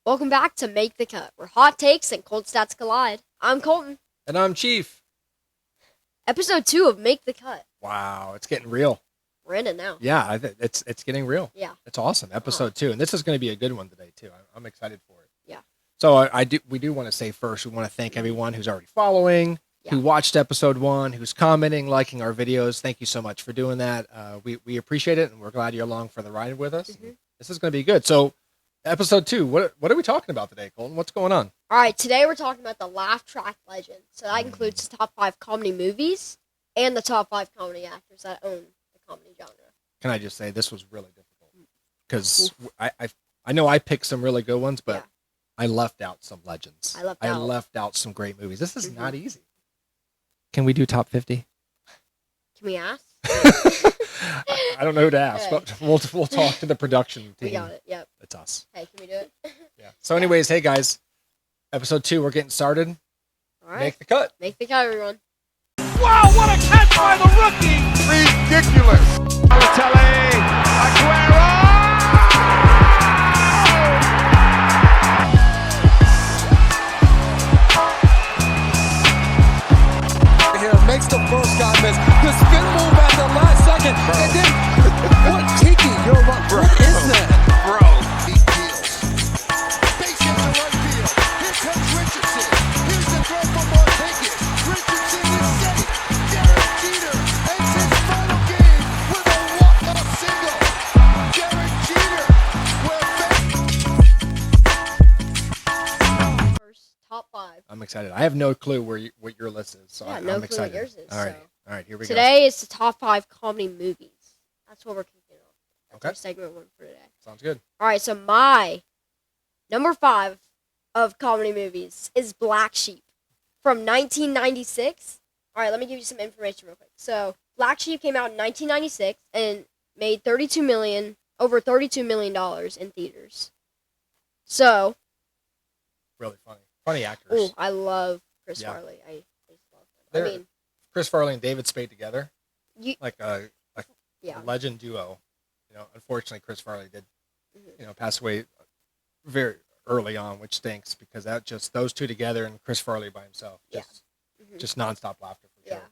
Welcome back to Make the Cut, where hot takes and cold stats collide. I'm Colton. And I'm Chief. Episode 2 of Make the Cut. Wow, it's getting real. We're in it now. Yeah, it's getting real. Yeah. It's awesome. Episode 2. And this is going to be a good one today, too. I'm excited for it. Yeah. So we do want to say first, we want to thank everyone who's already following, who watched episode 1, who's commenting, liking our videos. Thank you so much for doing that. We appreciate it, and we're glad you're along for the ride with us. Mm-hmm. This is going to be good. So episode 2, what are we talking about today, Colton? What's going on? All right, today we're talking about the Laugh Track Legends. So that includes the top 5 comedy movies and the top 5 comedy actors that own the comedy genre. Can I just say this was really difficult? Because I know I picked some really good ones, but I left out some legends. I left out some great movies. This is not easy. Can we do top 50? Can we ask? I don't know who to ask, but we'll talk to the production team. We got it, yep. It's us. Hey, can we do it? Yeah. So anyways, hey guys, episode 2, we're getting started. All right. Make the cut. Make the cut, everyone. Wow, what a catch by the rookie! Ridiculous! Balotelli, Aguero! Here makes the first guy miss. The spin move at the last second, and then what? Tiki, you're right. What is that, Bro. Big deal. Base hit to right field. Here comes Richardson. Here's the throw from Martinez. Richardson is safe. Derek Jeter ends his final game with a walk-off single. Derek Jeter will First, top 5. I'm excited. I have no clue what your list is, so I'm excited. What yours is, All right, here we go. Today is the top 5 comedy movies. That's what we're kicking off. That's our segment 1 for today. Sounds good. All right, so my number 5 of comedy movies is Black Sheep from 1996. All right, let me give you some information real quick. So Black Sheep came out in 1996 and made over $32 million in theaters. So Really funny actors. oh, I love Chris Farley. I just love him. Chris Farley and David Spade together, like a yeah. legend duo. Unfortunately, Chris Farley did, pass away very early on, which stinks because those two together and Chris Farley by himself, just nonstop laughter for sure. Yeah.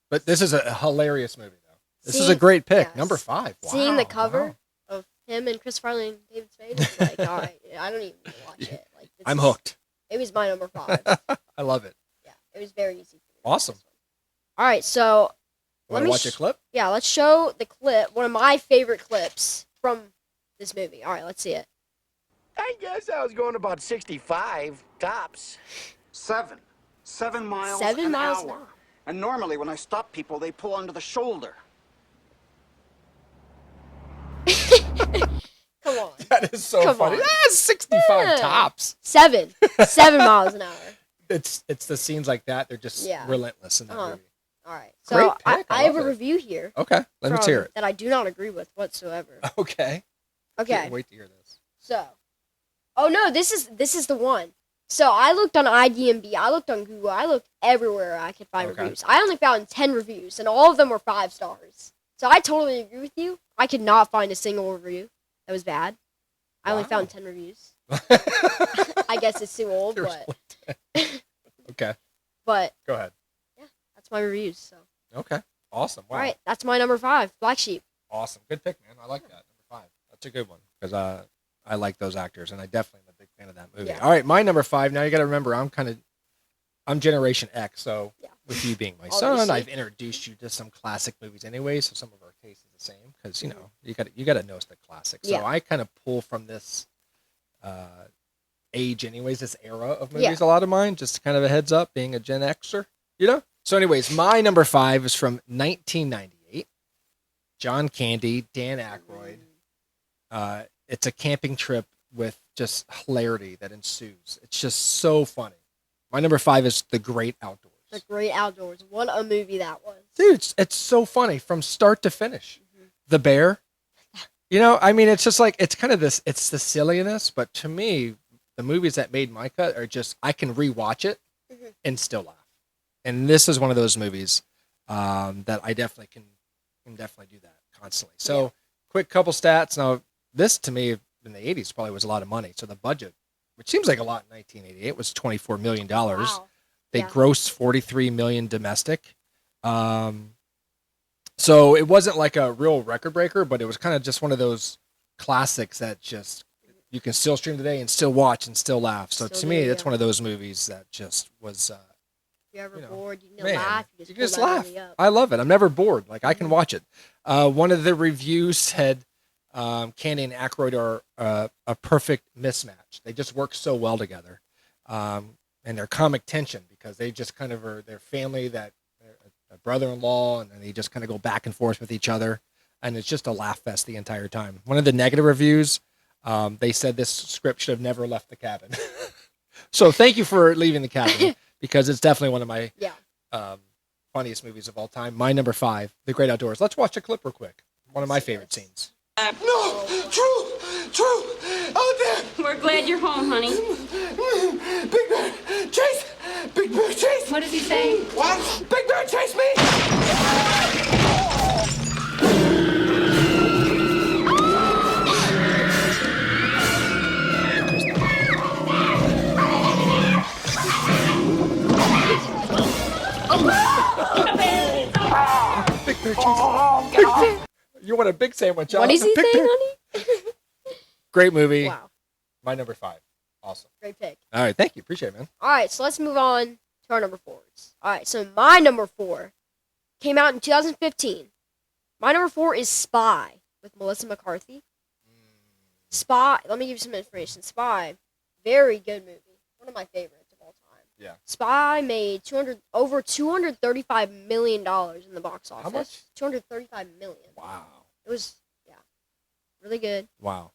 But this is a hilarious movie, though. This is a great pick, yes. number 5. Wow, Seeing the cover of him and Chris Farley and David Spade, it's like, all right, I don't even need to watch it. Like, I'm hooked. It was my number 5. I love it. Yeah, it was very easy for me. Awesome. All right, so Want to watch a clip? Yeah, let's show the clip. One of my favorite clips from this movie. All right, let's see it. I guess I was going about 65 tops. 7 miles 7 an miles hour. an hour. And normally when I stop people, they pull under the shoulder. Come on. That is so Come funny. on. 65 tops. 7 miles an hour. It's the scenes like that. They're just relentless in that movie. All right, Great so pick. I have love a it. review here. Okay, let's hear it. That I do not agree with whatsoever. Okay. Okay. Can't wait to hear this. So, oh no, this is the one. So I looked on IMDb, I looked on Google, I looked everywhere I could find reviews. I only found 10 reviews, and all of them were 5 stars. So I totally agree with you. I could not find a single review that was bad. I only found 10 reviews. I guess it's too old, but okay. But go ahead. Yeah, that's my reviews. So okay, awesome. Wow. All right, that's my number 5, Black Sheep. Awesome, good pick, man. I like that number 5. That's a good one because I like those actors, and I definitely am a big fan of that movie. Yeah. All right, my number 5. Now you got to remember, I'm Generation X, so with you being my son, I've introduced you to some classic movies anyway. So some of our taste is the same because you got to know it's the classics. So I kind of pull from this age, anyways, this era of movies. A lot of mine, just kind of a heads up, being a Gen Xer, So, anyways, my number 5 is from 1998. John Candy, Dan Aykroyd. It's a camping trip with just hilarity that ensues. It's just so funny. My number 5 is The Great Outdoors. The Great Outdoors. What a movie that was. Dude, it's so funny from start to finish. The bear. It's just like, it's kind of this, it's the silliness, but to me, the movies that made my cut are just, I can rewatch it and still laugh. And this is one of those movies that I definitely can definitely do that constantly. So quick couple stats. Now, this to me in the 80s probably was a lot of money. So the budget which seems like a lot in 1988. It was $24 million. Wow. They Yeah. grossed $43 million domestic. So it wasn't like a real record breaker, but it was kind of just one of those classics that just you can still stream today and still watch and still laugh. So Still to me, do, that's yeah. one of those movies that just was, If you're ever you know, bored, you can man, laugh. you pull just that laugh. movie up. I love it. I'm never bored. Like I can Mhm. watch it. One of the reviews said Candy and Aykroyd are a perfect mismatch. They just work so well together. And they're comic tension because they just kind of are their family that a brother-in-law, and then they just kind of go back and forth with each other. And it's just a laugh fest the entire time. One of the negative reviews, they said this script should have never left the cabin. So thank you for leaving the cabin because it's definitely one of my funniest movies of all time. My number 5, The Great Outdoors. Let's watch a clip real quick. One of my favorite scenes. No! True! Out there! We're glad you're home, honey. Big Bear! Chase! Big Bear, chase! What does he say? What? Big Bear, chase me! Big Bear chase. Big Bear. You want a big sandwich? What is he Big saying, Bear. honey? Great movie. Wow. My number 5. Awesome. Great pick. All right. Thank you. Appreciate it, man. All right, so let's move on to our number 4s. All right, so my number 4 came out in 2015. My number 4 is Spy with Melissa McCarthy. Spy, let me give you some information. Spy, very good movie. One of my favorites of all time. Yeah. Spy made over $235 million in the box office. How much? $235 million. Wow. It was, really good. Wow.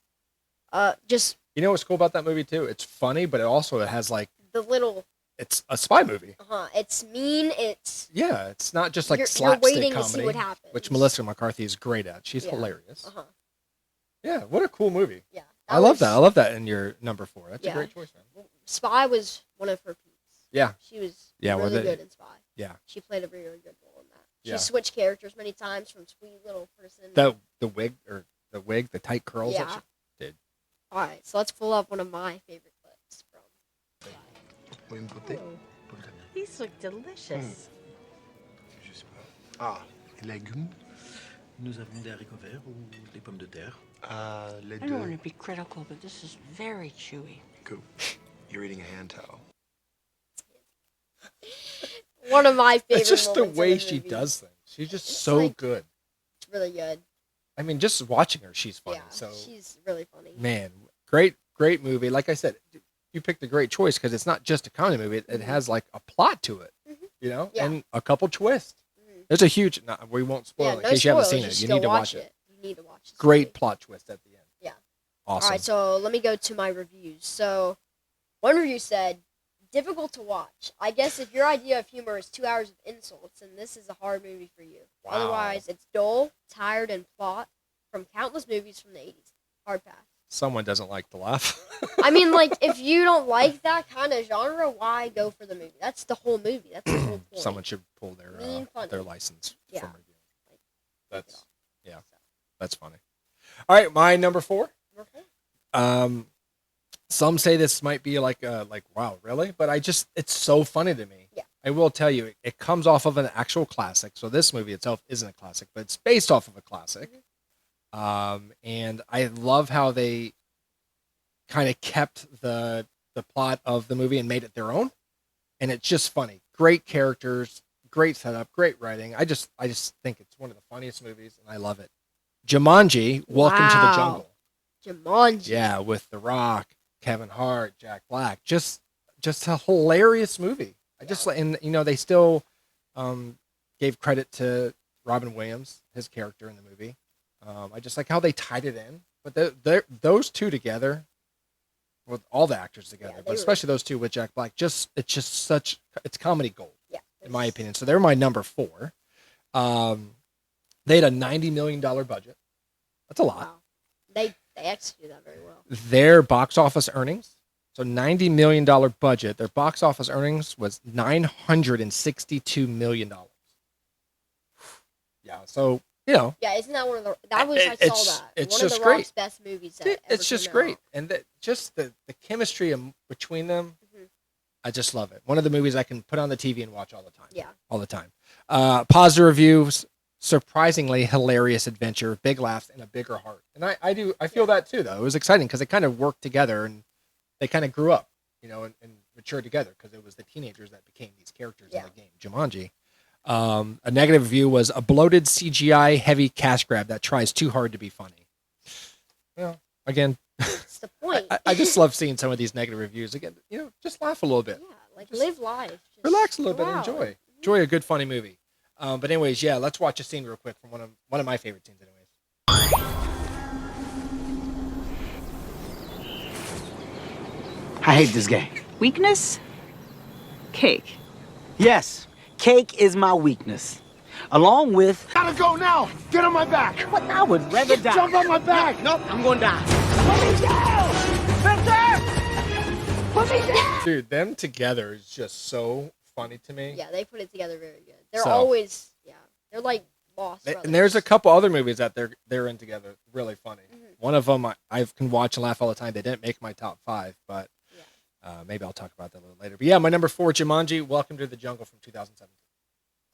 Just You know what's cool about that movie too? It's funny, but it has like the little, it's a spy movie. it's mean, Yeah, it's not just like you're slapstick waiting comedy, to see what happens. which Melissa McCarthy is great at. She's Yeah. hilarious. Uh-huh. Yeah, what a cool movie. Yeah. I love that. I love that in your number 4. That's a Yeah. great choice, man. Spy was one of her peaks. Yeah. She was Yeah, well, really good in Spy. Yeah. She played a very, very good role in that. She Yeah. switched characters many times from sweet little person. The wig, the tight curls that Yeah. she did. All right, so let's pull up one of my favorite clips from Spy. These look delicious. Ah, les légumes. Nous avons des haricots verts ou des pommes de terre. Les I don't want deux. to be critical, but this is very chewy. Cool. You're eating a hand towel. One of my favorite It's just the moments in way the she movie. does things. She's just It's so like- good. It's really good. I mean, just watching her, she's funny. Yeah, So, she's really funny. man, great movie. Like I said, you picked a great choice because it's not just a comedy movie. It has like a plot to it, you know, Yeah. and a couple twists. Mhm. There's a huge. No, we won't spoil Yeah, it in no case you haven't spoilers, seen it. just You go need to watch it. You need to watch it. Great plot twist at the end. Yeah. Awesome. All right, so let me go to my reviews. So, one review said, difficult to watch. I guess if your idea of humor is 2 hours of insults, then this is a hard movie for you. Wow. Otherwise, it's dull, tired, and plot from countless movies from the 80s. Hard pass. Someone doesn't like to laugh. I mean, like, if you don't like that kind of genre, why go for the movie? That's the whole movie. That's the whole point. Someone should pull Mean funny. their license Yeah. from reviewing. Like, That's take it yeah. off. So, That's funny. All right, my number 4. number 4. Some say this might be like wow, really? But it's so funny to me. Yeah. I will tell you, it comes off of an actual classic. So this movie itself isn't a classic, but it's based off of a classic. And I love how they kind of kept the plot of the movie and made it their own. And it's just funny. Great characters, great setup, great writing. I just think it's one of the funniest movies, and I love it. Jumanji, Welcome to the Wow. Jungle. Jumanji. Yeah, with The Rock, Kevin Hart, Jack Black. Just a hilarious movie. I just and they still gave credit to Robin Williams, his character in the movie. I just like how they tied it in. But those two together, with all the actors together, they but were- especially those two with Jack Black, it's comedy gold, Yeah. in my opinion. So they're my number 4. They had a $90 million budget. That's a lot. Wow. They executed that very well. Their box office earnings, so $90 million budget, their box office earnings was $962 million. Yeah, so you know. Yeah, isn't that one of the? I saw that. It's one just of the great. Rock's best movies. It's just great, and just the chemistry between them. Mm-hmm. I just love it. One of the movies I can put on the TV and watch all the time. Yeah, all the time. Positive reviews. Surprisingly hilarious adventure, big laughs, and a bigger heart. And I feel that too, though. It was exciting because they kind of worked together and they kind of grew up, you know, and matured together because it was the teenagers that became these characters in the game, Jumanji. A negative review was a bloated CGI heavy cash grab that tries too hard to be funny. Well, again, that's the point. I just love seeing some of these negative reviews. Again, you know, just laugh a little bit. Yeah, like just live life. Just relax a little bit and enjoy a good funny movie. But anyways, yeah, let's watch a scene real quick from one of my favorite scenes anyways. I hate this game. Weakness? Cake. Yes, cake is my weakness. Along with... Gotta go now! Get on my back! What? I would rather die. Jump on my back! Nope, I'm gonna die. Put me down! Dude, them together is just so funny to me. Yeah, they put it together very good. They're always, they're like boss brothers. And there's a couple other movies that they're in together, really funny. Mm-hmm. One of them I can watch and laugh all the time. They didn't make my top 5, but maybe I'll talk about that a little later. But yeah, my number 4, Jumanji, Welcome to the Jungle from 2017.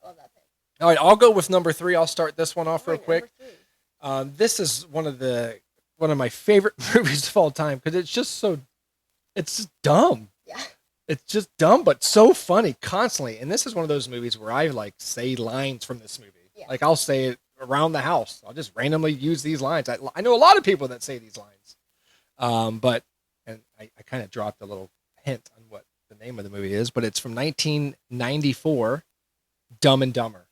I love that thing. All right, I'll go with number 3. I'll start this one off real quick. Number 3. This is one of my favorite movies of all time because it's just dumb. Yeah. It's just dumb, but so funny constantly. And this is one of those movies where I like say lines from this movie. Yeah. Like I'll say it around the house. I'll just randomly use these lines. I know a lot of people that say these lines. But I kind of dropped a little hint on what the name of the movie is, but it's from 1994, Dumb and Dumber.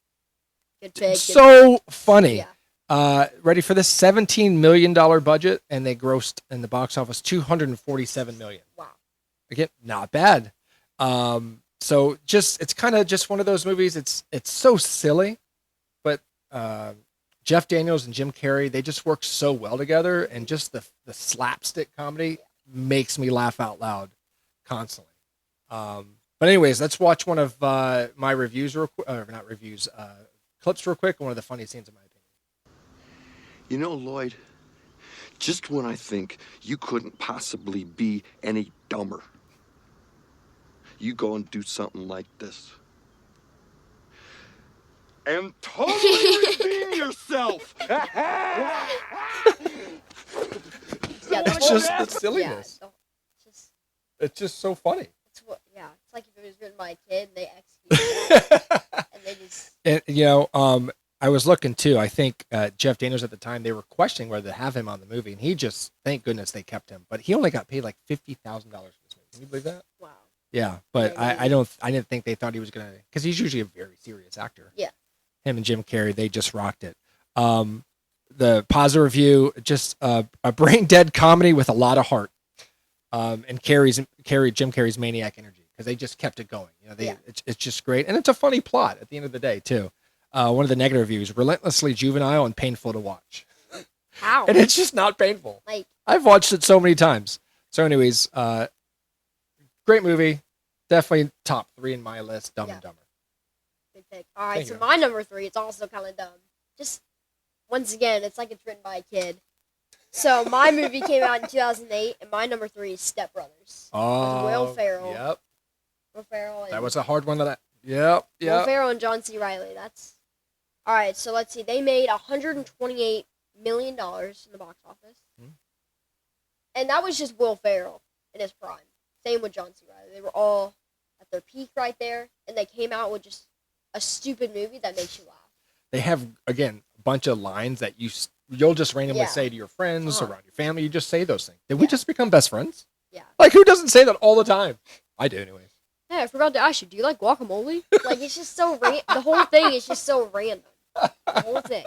So funny. Yeah. Ready for this? $17 million budget, and they grossed in the box office $247 million. Wow. Again, not bad. So it's kind of just one of those movies. It's so silly, but Jeff Daniels and Jim Carrey, they just work so well together, and just the slapstick comedy makes me laugh out loud constantly. But anyways, let's watch one of my reviews clips real quick. One of the funniest scenes in my opinion. You know, Lloyd, just when I think you couldn't possibly be any dumber, you go and do something like this. And totally redeem yourself! It's just the silliness. It's just so funny. It's like if it was written by a kid and they executed it. And they just... And, you know, I was looking too. I think Jeff Daniels at the time, they were questioning whether to have him on the movie, and he just, thank goodness they kept him. But he only got paid like $50,000 for this movie. Can you believe that? Wow. Yeah, but I didn't think they thought he was gonna, because he's usually a very serious actor. Yeah. Him and Jim Carrey, they just rocked it. The positive review, just a brain dead comedy with a lot of heart. And Jim Carrey's maniac energy, because they just kept it going. You know, it's just great, and it's a funny plot at the end of the day too. One of the negative reviews: relentlessly juvenile and painful to watch. How? And it's just not painful. Like, I've watched it so many times. So, anyways, great movie. Definitely top 3 in my list. Dumb and Dumber. Good pick. All right, so my number 3, it's also kind of dumb. Just once again, it's like it's written by a kid. So my movie came out in 2008, and my number 3 is Step Brothers. Oh, with Will Ferrell. Yep. Will Ferrell. That was a hard one. Yep. Will Ferrell and John C. Reilly. That's all right. So let's see. They made $128 million in the box office, and that was just Will Ferrell in his prime. Same with John C. Reilly. They were all at their peak right there, and they came out with just a stupid movie that makes you laugh. They have, again, a bunch of lines that you'll just randomly say to your friends, around your family. You just say those things. Did we just become best friends? Yeah. Like, who doesn't say that all the time? I do, anyways. Hey, I forgot to ask you, do you like guacamole? Like, it's just so the whole thing is just so random. The whole thing.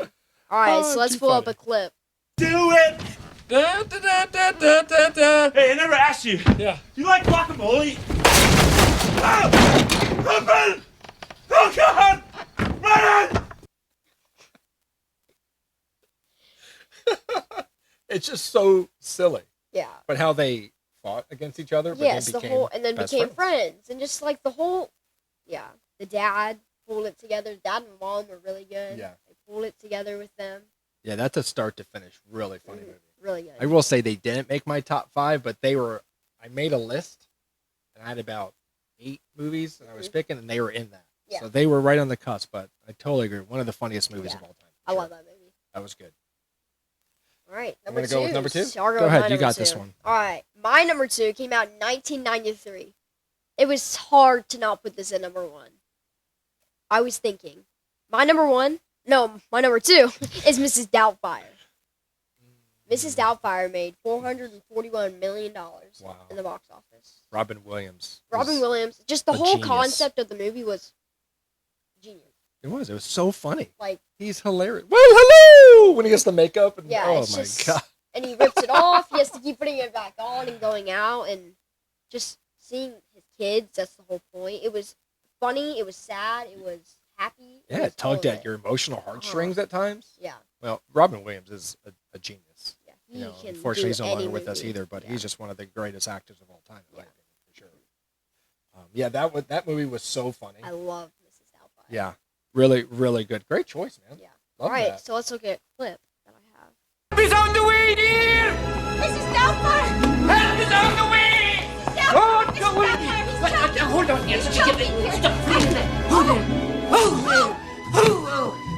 All right, so let's pull up a clip. Do it! Da, da, da, da, da, da, da. Hey, I never asked you. Yeah. Do you like guacamole? Oh! Open! Oh, God! Run! It's just so silly. Yeah. But how they fought against each other, but became friends. And just like the whole, the dad pulled it together. Dad and mom were really good. Yeah. They pulled it together with them. Yeah, that's a start to finish really funny movie. Really good. I will say they didn't make my top 5, but they were. I made a list, and I had about 8 movies that I was picking, and they were in that. Yeah. So they were right on the cusp. But I totally agree. One of the funniest movies of all time. I love that movie. That was good. All right, I'm number gonna 2. go with number 2. So I'll Go with ahead, my you number got 2. this one. All right, my number 2 came out in 1993. It was hard to not put this at number 1. I was thinking, my number 2 is Mrs. Doubtfire. Mrs. Doubtfire made $441 million in the box office. Robin Williams. Just the whole concept of the movie was genius. It was so funny. Like, he's hilarious. Well, hello! When he gets the makeup. And, yeah, oh, it's my just, God. And he rips it off. He has to keep putting it back on and going out. And just seeing his kids, that's the whole point. It was funny. It was sad. It was happy. Yeah, it tugged at your emotional heartstrings at times. Yeah. Well, Robin Williams is a genius. Yeah, he can unfortunately, he's do no longer any with us movie. either, but he's just one of the greatest actors of all time, in Yeah. my opinion, for sure. That movie was so funny. I love Mrs. Doubtfire. Yeah, really, really good. Great choice, man. Yeah. Love All right, that. so let's look at a clip that I have. Help is on the way, dear! Mrs. Doubtfire! Help is on the way! Doubtfire! Oh, no, wait! Hold on, He's Nancy. choking here. Stop.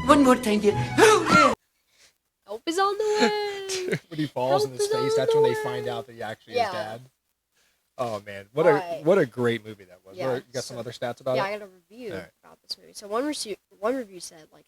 One more time, dear. Help is on the way. When he falls in his face, that's when they find out that he actually is dad. Oh man, what a great movie that was. Yeah, You got some other stats about it? Yeah, I got a review about this movie. So one review said, like,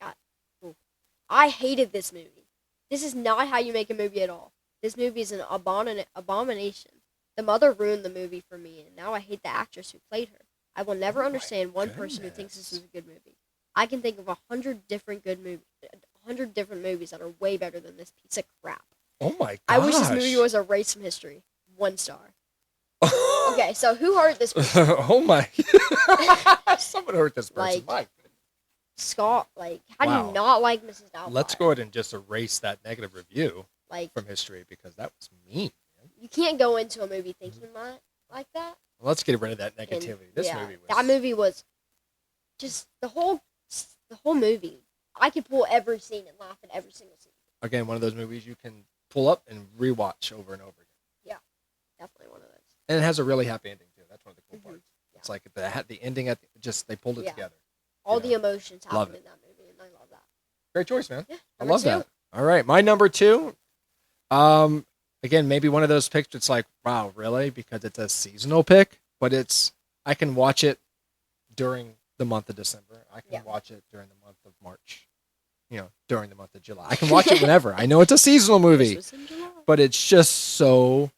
I hated this movie. This is not how you make a movie at all. This movie is an abomination. The mother ruined the movie for me, and now I hate the actress who played her. I will never understand one person who thinks this is a good movie. I can think of 100 different movies that are way better than this piece of crap. Oh my gosh. I wish this movie was erased from history. 1 star. Okay, so who hurt this person? Oh my. Someone hurt this person. Like, Scott, like, how do you not like Mrs. Doubtfire? Let's go ahead and just erase that negative review from history because that was mean. Man. You can't go into a movie thinking like that. Well, let's get rid of that negativity. That movie was just the whole movie. I could pull every scene and laugh at every single scene. Again, one of those movies you can pull up and rewatch over and over again. Yeah, definitely one of those. And it has a really happy ending too. That's one of the cool parts. Yeah. It's like the ending they pulled it together. All the emotions happen in that movie, and I love that. Great choice, man. Yeah, I love that. All right, my number 2. Again, maybe one of those picks. It's like, wow, really? Because it's a seasonal pick, but I can watch it during the month of December. I can watch it during the month of March. During the month of July. I can watch it whenever. I know it's a seasonal movie, but it's just so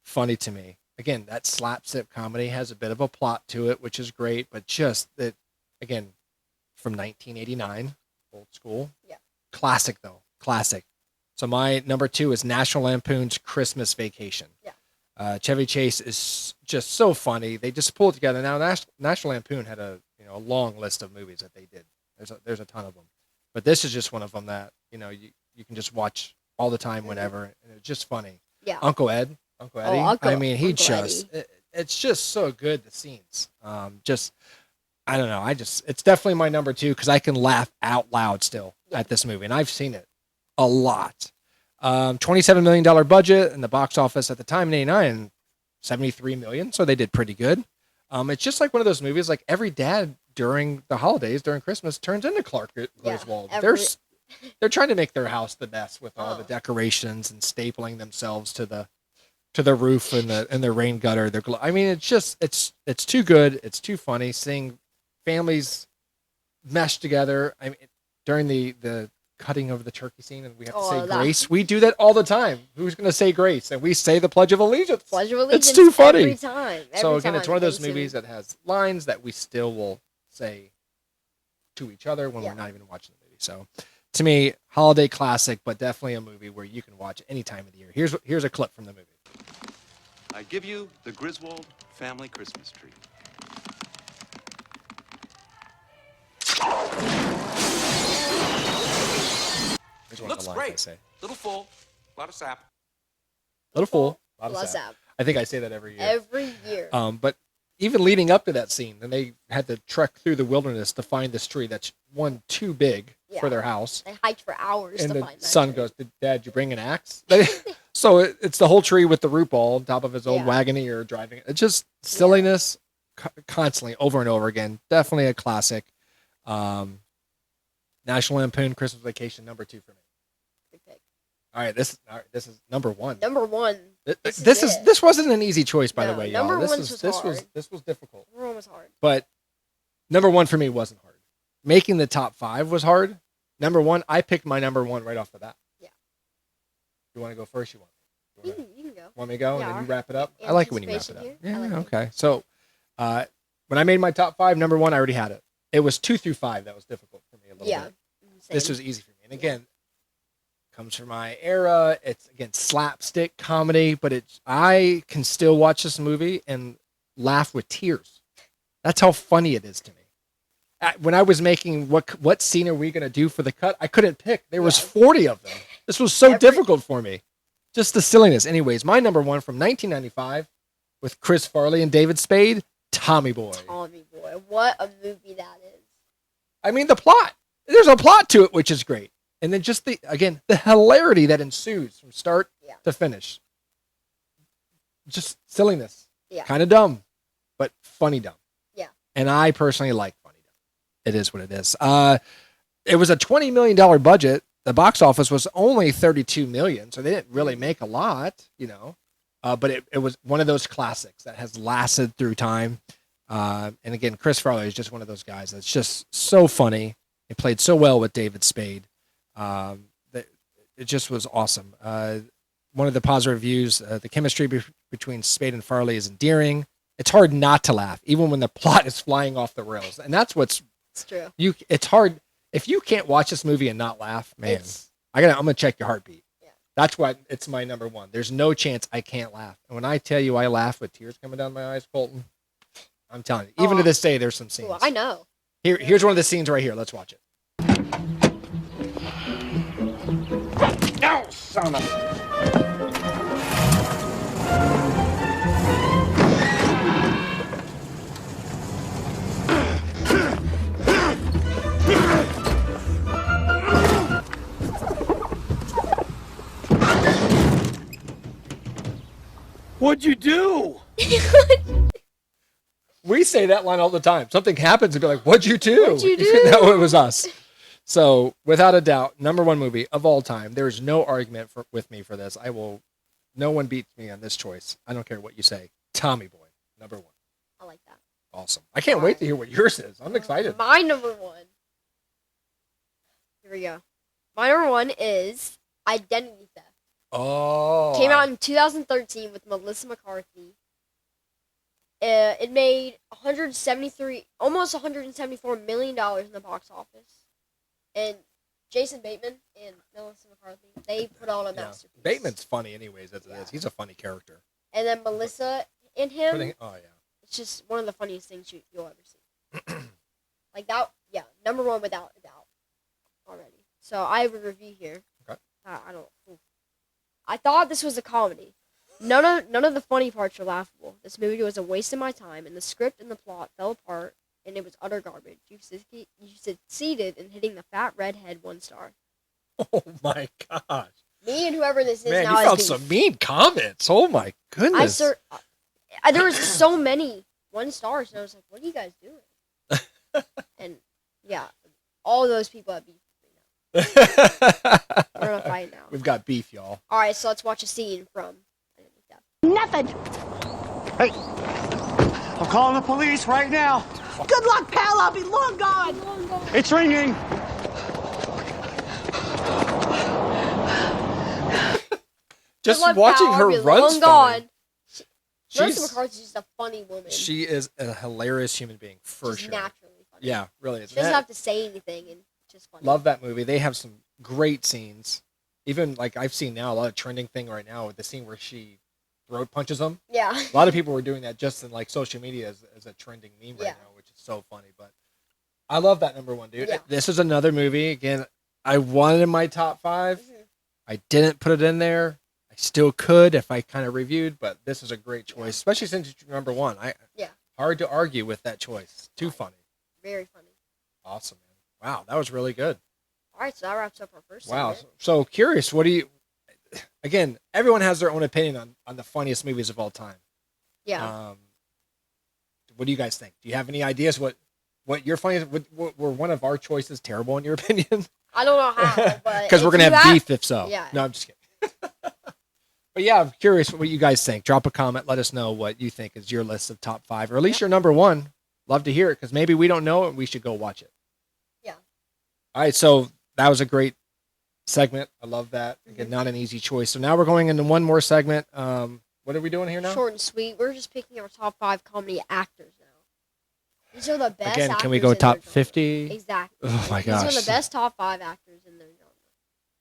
funny to me. Again, that slapstick comedy has a bit of a plot to it, which is great, but just that, again, from 1989, old school. Yeah. Classic, though. Classic. So my number 2 is National Lampoon's Christmas Vacation. Yeah. Chevy Chase is just so funny. They just pulled it together. Now, National Lampoon had a long list of movies that they did. There's a ton of them. But this is just one of them that, you can just watch all the time whenever. And it's just funny. Yeah. Uncle Eddie. I mean, it's just so good, the scenes. I don't know. It's definitely my number 2 because I can laugh out loud still at this movie. And I've seen it a lot. $27 million budget in the box office at the time in 89, $73 million. So they did pretty good. It's just like one of those movies, like every dad during the holidays, during Christmas, turns into Clark Griswold. They're trying to make their house the best with all the decorations and stapling themselves to the roof and the rain gutter. I mean, it's too good. It's too funny seeing families mesh together. I mean, during the cutting of the turkey scene, and we have to say grace. We do that all the time. Who's going to say grace? And we say the Pledge of Allegiance. Pledge of Allegiance. It's too funny. Every time. So again, it's one of those movies that has lines that we still will say to each other when we're not even watching the movie. So to me, holiday classic, but definitely a movie where you can watch any time of the year. Here's a clip from the movie. I give you the Griswold family Christmas tree. Looks great. Little full, a lot of sap. Little full, a lot Love of sap. sap. I think I say that every year. Every year. But even leading up to that scene, then they had to trek through the wilderness to find this tree that's too big for their house. They hiked for hours And to the find that son tree. goes, Dad, you bring an axe? So it's the whole tree with the root ball on top of his old Wagoneer driving it. It's just silliness constantly over and over again. Definitely a classic. National Lampoon Christmas Vacation, number 2 for me. Good pick. All right, this is number 1. Number 1. This wasn't an easy choice, by the way, y'all. Number 1 This hard. was difficult. Number 1 was hard. But number 1 for me wasn't hard. Making the top 5 was hard. Number 1, I picked my number 1 right off the bat. Yeah. You want to go first? You can go. Want me to go and then you wrap it up? I like it when you wrap it up. Here. Yeah, okay. So when I made my top 5, number 1, I already had it. It was 2 through 5 that was difficult for me a little bit. Same. This was easy for me. And again, comes from my era. It's, again, slapstick comedy, but I can still watch this movie and laugh with tears. That's how funny it is to me. When I was making what scene are we going to do for the cut, I couldn't pick. There was 40 of them. This was so difficult for me. Just the silliness. Anyways, my number 1 from 1995 with Chris Farley and David Spade, Tommy Boy. Tommy Boy. What a movie that is. I mean, the plot. There's a plot to it, which is great. And then just the hilarity that ensues from start to finish. Just silliness. Yeah. Kind of dumb, but funny dumb. Yeah. And I personally like funny dumb. It is what it is. It was a $20 million budget. The box office was only $32 million, so they didn't really make a lot, but it was one of those classics that has lasted through time. And again, Chris Farley is just one of those guys that's just so funny. He played so well with David Spade. That it just was awesome. One of the positive reviews, the chemistry between Spade and Farley is endearing. It's hard not to laugh, even when the plot is flying off the rails. And that's what's... It's true. It's hard... If you can't watch this movie and not laugh, man, I'm gonna check your heartbeat. Yeah. That's why it's my number 1. There's no chance I can't laugh. And when I tell you I laugh with tears coming down my eyes, Colton, I'm telling you. Even to this day, there's some scenes. Well, I know. Here's one of the scenes right here. Let's watch it. No, son of... What'd you do? We say that line all the time. Something happens and be like, what'd you do? What'd you do? No, it was us. So, without a doubt, number 1 movie of all time. There is no argument with me for this. No one beats me on this choice. I don't care what you say. Tommy Boy, number 1. I like that. Awesome. I can't wait to hear what yours is. I'm excited. My number 1. Here we go. My number 1 is Identity Theft. Oh. Came out in 2013 with Melissa McCarthy. It made almost $174 million in the box office. And Jason Bateman and Melissa McCarthy, they put on a masterpiece. Bateman's funny anyways, as it is. He's a funny character. And then Melissa and him, oh, yeah. It's just one of the funniest things you'll ever see. Like that, number 1 without a doubt already. So I have a review here. Okay. I thought this was a comedy. None of the funny parts were laughable. This movie was a waste of my time, and the script and the plot fell apart, and it was utter garbage. You succeeded in hitting the fat redhead 1 star. Oh my gosh. Me and whoever this is Man, now you found some mean comments. Oh my goodness. There was so many 1 stars, and I was like, what are you guys doing? And yeah, all those people have beef with me now. We're in a fight now. We've got beef, y'all. All right, so let's watch a scene from... Nothing. Hey, I'm calling the police right now. Good luck, pal. I'll be long gone. It's ringing. Just watching her run's funny. Melissa McCarthy's just a funny woman. She is a hilarious human being, for She's sure. naturally funny. Yeah, really is. She doesn't have to say anything, and it's just funny. Love that movie. They have some great scenes. Even, like, I've seen now a lot of trending thing right now with the scene where she throat punches him. Yeah. A lot of people were doing that just in, like, social media as a trending meme right now, which is so funny. But I love that number 1, dude. Yeah. This is another movie. Again, I wanted in my top 5. I didn't put it in there. I still could if I kind of reviewed, but this is a great choice, especially since it's number 1. Hard to argue with that choice. Too funny. Very funny. Awesome, man. Wow, that was really good. All right, so that wraps up our first Wow. segment. So curious, what do you? Again, everyone has their own opinion on the funniest movies of all time. Yeah. What do you guys think? Do you have any ideas what your funniest? Were one of our choices terrible in your opinion? I don't know how, but because we're gonna have beef if so. Yeah. No, I'm just kidding. But yeah, I'm curious what you guys think. Drop a comment. Let us know what you think is your list of top 5, or at least your number 1. Love to hear it because maybe we don't know it and we should go watch it. Yeah. All right, so that was a great segment. I love that. Again, not an easy choice. So now we're going into one more segment. What are we doing here now? Short and sweet. We're just picking our top 5 comedy actors now. These are the best. Again, can we actors go in top their genre. 50? Exactly. Oh my gosh. These are the best top 5 actors in their genre.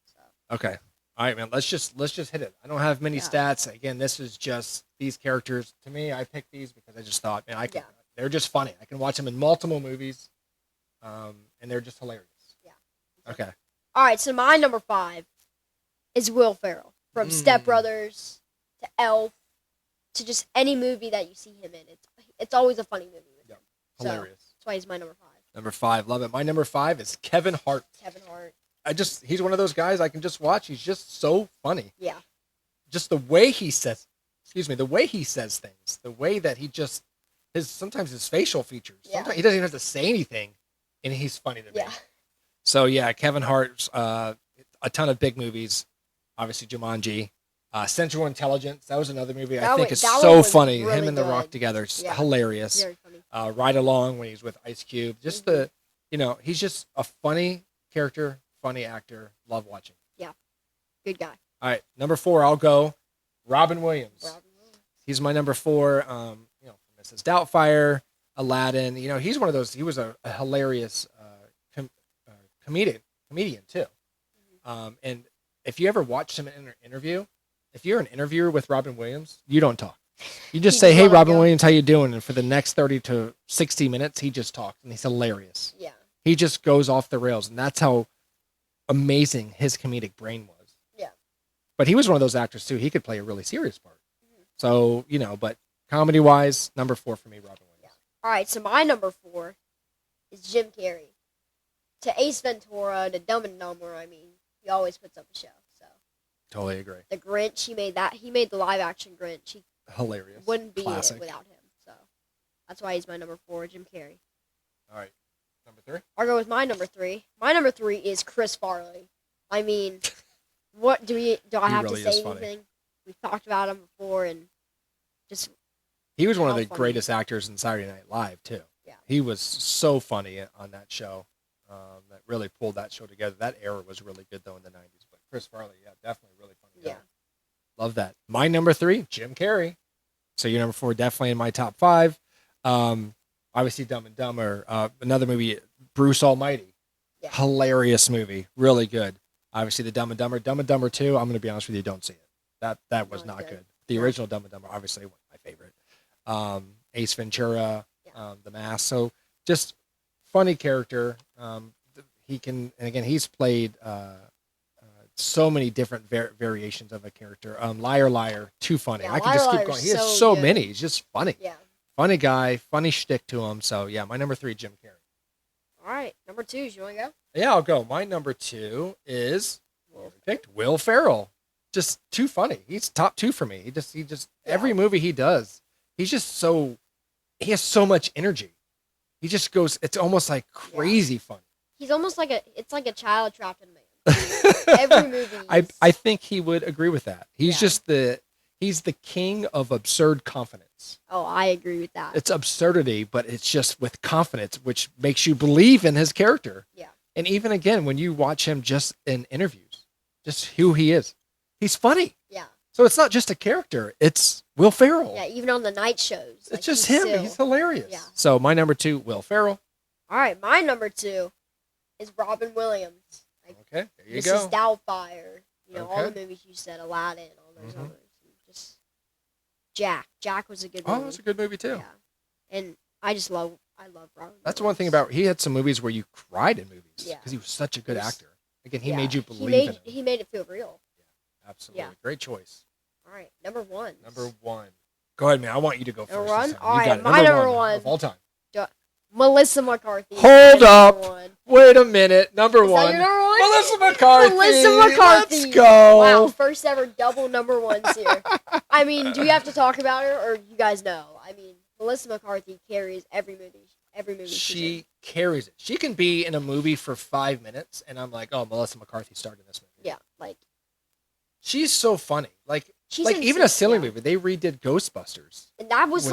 So. Okay. All right, man. Let's just hit it. I don't have many stats. Again, this is just these characters. To me, I picked these because I just thought, man, they're just funny. I can watch them in multiple movies, and they're just hilarious. Yeah. Okay. All right, so my number 5 is Will Ferrell. From Step Brothers to Elf to just any movie that you see him in. It's always a funny movie with him. Hilarious. So, that's why he's my number 5. Number 5, love it. My number 5 is Kevin Hart. Kevin Hart. He's one of those guys I can just watch. He's just so funny. Yeah. Just the way he says things, the way that he just sometimes his facial features. Yeah. Sometimes he doesn't even have to say anything, and he's funny to me. Yeah. So yeah, Kevin Hart's a ton of big movies. Obviously Jumanji, Central Intelligence. That was another movie I think is so funny. Really Him and The good. Rock together, it's Yeah. hilarious. Very funny. Ride Along when he's with Ice Cube. Just he's just a funny character, funny actor. Love watching. Yeah. Good guy. All right, number 4, I'll go. Robin Williams. He's my number 4. From Mrs. Doubtfire, Aladdin. He's one of those. He was a hilarious comedian too. And if you ever watched him in an interview, if you're an interviewer with Robin Williams, you don't talk. You just say, "Hey, Robin Williams, how you doing?" And for the next 30 to 60 minutes, he just talks, and he's hilarious. Yeah. He just goes off the rails, and that's how amazing his comedic brain was. Yeah. But he was one of those actors too. He could play a really serious part. So, but comedy-wise, number 4 for me, Robin Williams. Yeah. All right, so my number 4 is Jim Carrey. To Ace Ventura, to Dumb and Dumber, he always puts up a show. So Totally agree. The Grinch, he made the live-action Grinch. He Hilarious. wouldn't be Classic. it without him. So that's why he's my number 4, Jim Carrey. All right, number 3? I'll go with my number 3. My number 3 is Chris Farley. What do I have really to is say funny. anything? We've talked about him before, and just He was one of how the funny. greatest actors in Saturday Night Live, too. Yeah. He was so funny on that show. That really pulled that show together. That era was really good, though, in the 90s. But Chris Farley, yeah, definitely really funny guy. Yeah. Love that. My number 3, Jim Carrey. So your number 4, definitely in my top 5. Obviously, Dumb and Dumber. Another movie, Bruce Almighty. Yeah. Hilarious movie. Really good. Obviously, the Dumb and Dumber. Dumb and Dumber 2, I'm going to be honest with you, don't see it. That was not good. The original Dumb and Dumber, obviously, one of my favorite. Ace Ventura, The Mask. So just funny character. He's played so many different variations of a character. Liar, Liar, too funny. Yeah, I can just keep going. He has so many. He's just funny. Yeah. Funny guy, funny shtick to him. So yeah, my number 3, Jim Carrey. All right, number 2. You want to go? Yeah, I'll go. My number 2 is picked Will Ferrell. Just too funny. He's top 2 for me. He just every movie he does, he has so much energy. He just goes. It's almost like crazy funny. He's almost like a child trapped in a man. Every movie. I think he would agree with that. He's just he's the king of absurd confidence. Oh, I agree with that. It's absurdity, but it's just with confidence, which makes you believe in his character. Yeah. And even again, when you watch him just in interviews, just who he is, he's funny. Yeah. So it's not just a character; it's Will Ferrell. Yeah, even on the night shows. It's just him. He's hilarious. Yeah. So my number 2, Will Ferrell. All right, my number 2 is Robin Williams. Okay, there you Mrs. go. Doubtfire. All Okay. the movies you said, Aladdin, all those others. Just Jack. Jack was a good movie. Oh, that's a good movie too. Yeah. And I love Robin. That's one thing about he had some movies where you cried in movies Yeah. because he was such a good He was- actor. Again, he made you believe in him. He made it feel real. Absolutely, Yeah. great choice. All right, number 1. Number 1. Go ahead, man. I want you to go first. Number 1? this time. All You right, got it. my number 1 of all time. Melissa McCarthy. Hold My up. number 1. Wait a minute. Number Is one. that your number one? Melissa McCarthy. Melissa McCarthy. Let's go. Wow, first ever double number ones here. I mean, do you have to talk about her, or you guys know? I mean, Melissa McCarthy carries every movie. She carries it. She can be in a movie for 5 minutes, and I'm like, oh, Melissa McCarthy starred in this movie. Yeah, like she's so funny. Like she's even a silly movie. They redid Ghostbusters, and that was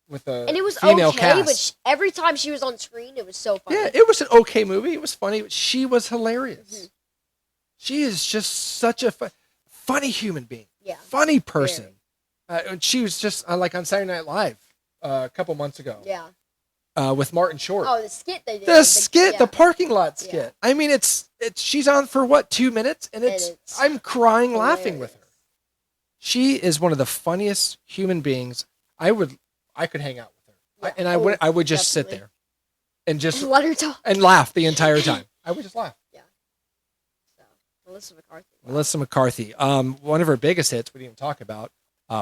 with a and it was female okay, cast. but every time she was on screen, it was so funny. Yeah, it was an okay movie. It was funny. But she was hilarious. Mm-hmm. She is just such a funny human being. Yeah, funny person. She was just like on Saturday Night Live a couple months ago. Yeah. With Martin Short. Oh, the skit they did. The parking lot skit. Yeah. I mean, it's she's on for what, 2 minutes, and I'm crying laughing with her. She is one of the funniest human beings. I could hang out with her, and I would just sit there, and just let her talk and laugh the entire time. I would just laugh. Yeah. So Melissa McCarthy. Melissa McCarthy. One of her biggest hits we didn't even talk about,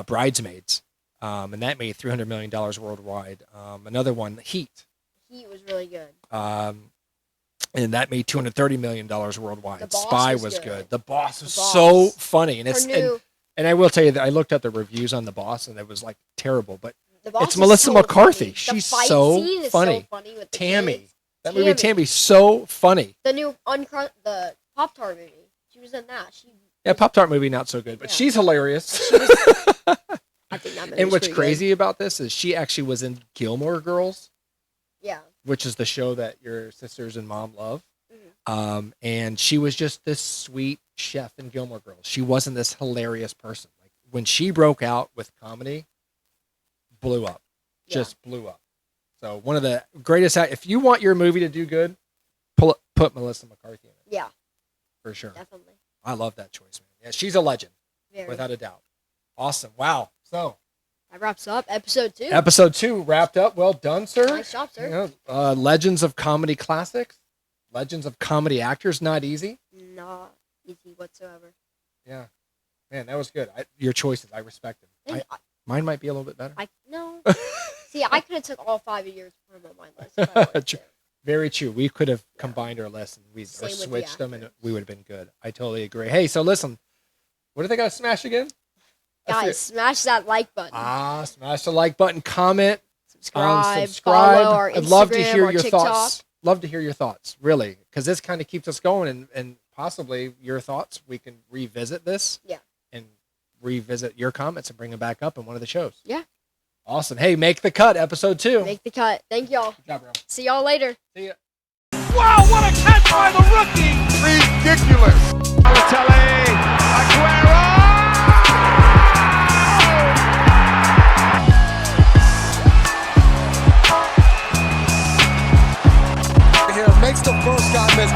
Bridesmaids. And that made $300 million worldwide. Another one, Heat. Heat was really good. And that made $230 million worldwide. Spy was good. The Boss was so funny. And and I will tell you that I looked at the reviews on The Boss, and it was like terrible. But it's Melissa McCarthy. She's so funny. With Tammy. That movie, Tammy, so funny. The new the Pop-Tart movie. She was in that. Pop-Tart movie, not so good. But she's hilarious. I think that and what's crazy about this is she actually was in Gilmore Girls. Yeah. Which is the show that your sisters and mom love. Mm-hmm. And she was just this sweet chef in Gilmore Girls. She wasn't this hilarious person. Like when she broke out with comedy, blew up. Just blew up. So one of the greatest, if you want your movie to do good, put Melissa McCarthy in it. Yeah. For sure. Definitely. I love that choice, man. Yeah, she's a legend. Very. Without a doubt. Awesome. Wow. So that wraps up episode 2. Episode 2 wrapped up. Well done, sir. Nice job, sir. Legends of comedy classics. Legends of comedy actors. Not easy. Not easy whatsoever. Yeah. Man, that was good. Your choices. I respect them. Mine might be a little bit better. No. See, I could have took all 5 of yours from my list. If I wanted to. Very true. We could have combined our lists and or switched them, and we would have been good. I totally agree. Hey, so listen. What do they got to smash again? Guys, smash that like button. Smash the like button, comment, subscribe. Follow our Instagram, I'd love to hear your TikTok. thoughts. Love to hear your thoughts, really, because this kind of keeps us going, and possibly your thoughts. We can revisit this. Yeah. And revisit your comments and bring them back up in one of the shows. Yeah. Awesome. Hey, make the cut, episode 2. Make the cut. Thank y'all. Good job, bro. See y'all later. See ya. Wow, what a catch by the rookie! Ridiculous. Balotelli, Aguero! Here makes the first guy miss.